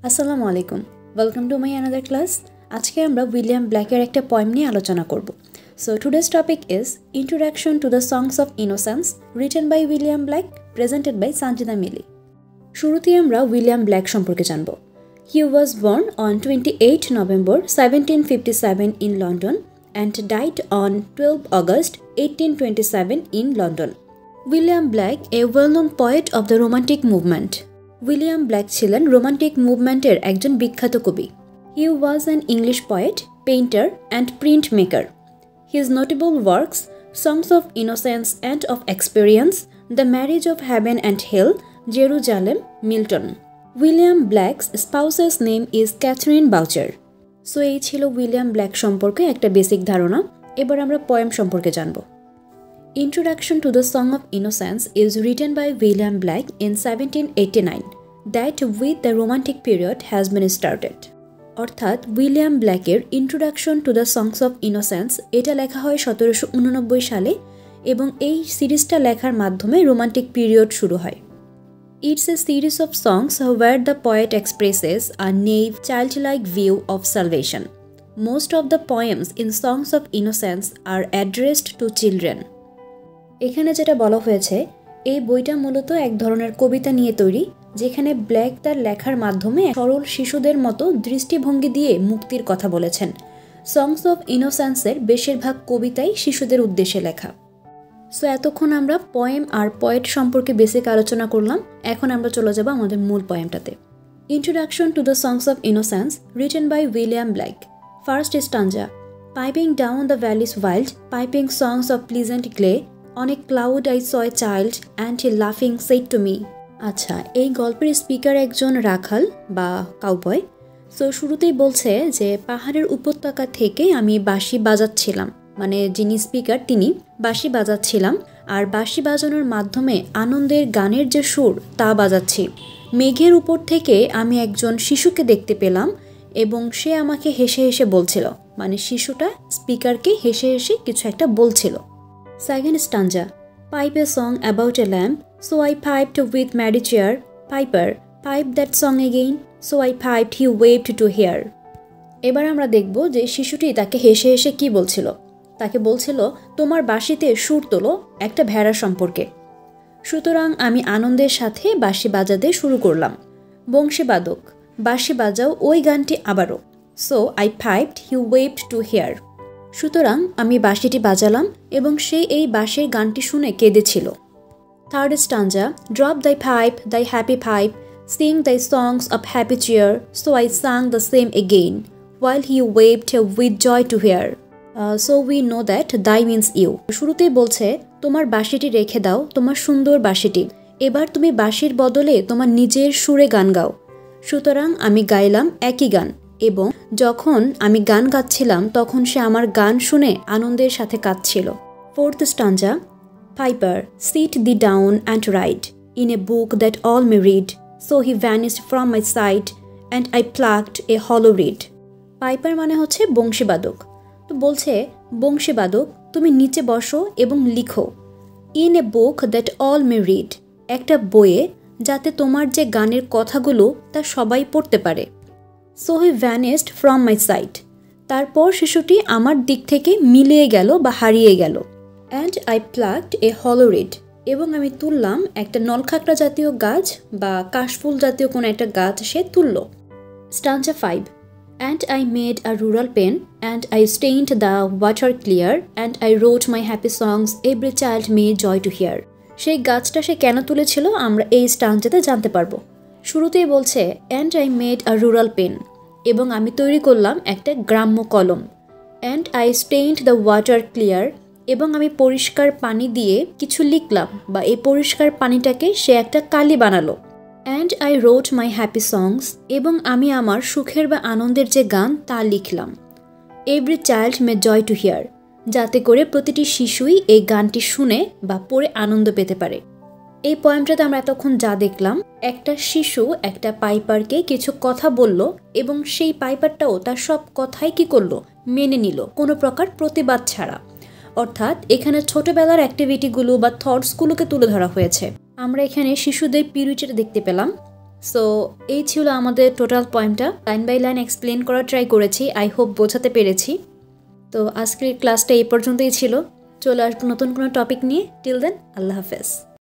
আসসালামু আলাইকুম, welcome to my another class. আজকে আমরা উইলিয়াম ব্ল্যাকের একটা পয়েম নিয়ে আলোচনা করব। So today's topic is introduction to the songs of innocence written by William Blake, presented by Sanjida Mili. শুরুতেই আমরা উইলিয়াম ব্ল্যাক সম্পর্কে জানব। He was born on 28 November 1757 in London and died on 12 August 1827 in London. William Black, a well-known poet of the Romantic movement. William Blake ছিলেন Romantic মুভমেন্টের একজন বিখ্যাত কবি। He was an English poet, painter and printmaker. His notable works songs of innocence and of experience, the marriage of heaven and hell, Jerusalem, Milton. William Blake's spouse's name is Catherine Boucher. So এই ছিল William Blake সম্পর্কে একটা basic ধারণা। এবার আমরা poem সম্পর্কে জানব। Introduction to the Song of Innocence is written by William Black in 1789, that with the Romantic period has been started. অর্থাৎ উইলিয়াম ব্ল্যাকের introduction to the songs of innocence এটা লেখা হয় 1789 সালে এবং এই সিরিজটা লেখার মাধ্যমে রোমান্টিক পিরিয়ড শুরু হয়। It's a series of songs where the poet expresses a naive, childlike view of salvation. Most of the poems in Songs of Innocence are addressed to children. এখানে যেটা বলা হয়েছে, এই বইটা মূলত এক ধরনের কবিতা নিয়ে তৈরি, যেখানে ব্ল্যাক তার লেখার মাধ্যমে সরল শিশুদের মতো দৃষ্টিভঙ্গি দিয়ে মুক্তির কথা বলেছেন। সংস অফ ইনোসেন্সের বেশিরভাগ কবিতাই শিশুদের উদ্দেশ্যে লেখা। সো এতক্ষণ আমরা পোয়েম আর পোয়েট সম্পর্কে বেসিক আলোচনা করলাম। এখন আমরা চলে যাব আমাদের মূল পোয়েমটাতে। Introduction to the songs of innocence written by William Blake. First stanza. Piping down the valleys wild, piping songs of pleasant glee, On a cloud I saw a child and he laughing said to me. আচ্ছা, এই গল্পের speaker একজন রাখাল বা cowboy. So শুরুতেই বলছে যে পাহাড়ের উপত্যকা থেকে আমি বাঁশি বাজাচ্ছিলাম, মানে যিনি স্পিকার তিনি বাঁশি বাজাচ্ছিলাম, আর বাঁশি বাজানোর মাধ্যমে আনন্দের গানের যে সুর তা বাজাচ্ছি। মেঘের উপর থেকে আমি একজন শিশুকে দেখতে পেলাম এবং সে আমাকে হেসে হেসে বলছিল, মানে শিশুটা স্পিকারকে হেসে হেসে কিছু একটা বলছিল। Second stanza. Pipe a song about a lamp, so I piped with merry cheer. Piper, pipe that song again, so I piped he waved to hear. এবার আমরা দেখব যে শিশুটি তাকে হেসে হেসে কি বলছিল। তাকে বলছিল, তোমার বাঁশিতে সুর তোলো একটা ভেড়া সম্পর্কে। সুতরাং আমি আনন্দের সাথে বাঁশি বাজাতে শুরু করলাম। বংশীবাদক, বাঁশি বাজাও ওই গানটি আবারও। So I piped he waved to hear. সুতরাং আমি বাঁশিটি বাজালাম এবং সে এই বাঁশির গানটি শুনে কেঁদেছিল। Third stanza. Drop thy pipe, thy happy pipe, sing thy songs of happy cheer, so I sang the same again, while he waved with joy to hear. So we know that thy means you. শুরুতেই বলছে, তোমার বাঁশিটি রেখে দাও, তোমার সুন্দর বাঁশিটি, এবার তুমি বাঁশির বদলে তোমার নিজের সুরে গান গাও। সুতরাং আমি গাইলাম একই গান এবং যখন আমি গান গাচ্ছিলাম তখন সে আমার গান শুনে আনন্দের সাথে কাঁদছিল। Fourth stanza. Piper, sit thee down and write in a book that all may read, so he vanished from my sight and I plucked a hollow reed. Piper মানে হচ্ছে বংশীবাদক। তো বলছে, বংশীবাদক তুমি নিচে বসো এবং লিখো। In a book that all may read, একটা বইয়ে যাতে তোমার যে গানের কথাগুলো তা সবাই পড়তে পারে। So he vanished from my sight, তারপর শিশুটি আমার দিক থেকে মিলিয়ে গেল বা হারিয়ে গেল। And I plucked a hollow read, এবং আমি তুললাম একটা নলখাকড়া জাতীয় গাছ বা কাশফুল জাতীয় কোনো একটা গাছ সে তুলল। Stanza 5। And I made a rural pen, and I stained the water clear, and I wrote my happy songs every child may joy to hear. সেই গাছটা সে কেন তুলেছিল আমরা এই স্টাঞ্জাতে জানতে পারবো। শুরুতেই বলছে, and I made a rural pen, এবং আমি তৈরি করলাম একটা গ্রাম্য কলম। And I stained the water clear, এবং আমি পরিষ্কার পানি দিয়ে কিছু লিখলাম বা এই পরিষ্কার পানিটাকে সে একটা কালি বানালো। And I wrote my happy songs, এবং আমি আমার সুখের বা আনন্দের যে গান তা লিখলাম। Every child may joy to hear, যাতে করে প্রতিটি শিশুই এই গানটি শুনে বা পড়ে আনন্দ পেতে পারে। এই পয়েমটাতে আমরা এতক্ষণ যা দেখলাম, একটা শিশু একটা পাইপারকে কিছু কথা বলল এবং সেই পাইপারটাও তার সব কথাই কি করলো, মেনে নিল, কোনো প্রকার প্রতিবাদ ছাড়া। অর্থাৎ এখানে ছোটবেলার অ্যাক্টিভিটিগুলো বা থটসগুলোকে তুলে ধরা হয়েছে। আমরা এখানে শিশুদের পিরিয়ডটা দেখতে পেলাম। সো এই ছিল আমাদের টোটাল পয়েমটা, লাইন বাই লাইন এক্সপ্লেন করার ট্রাই করেছি, আই হোপ বোঝাতে পেরেছি। তো আজকের ক্লাসটা এই পর্যন্তই ছিল, চলে আসবো নতুন কোনো টপিক নিয়ে। টিল দেন, আল্লাহ হাফেজ।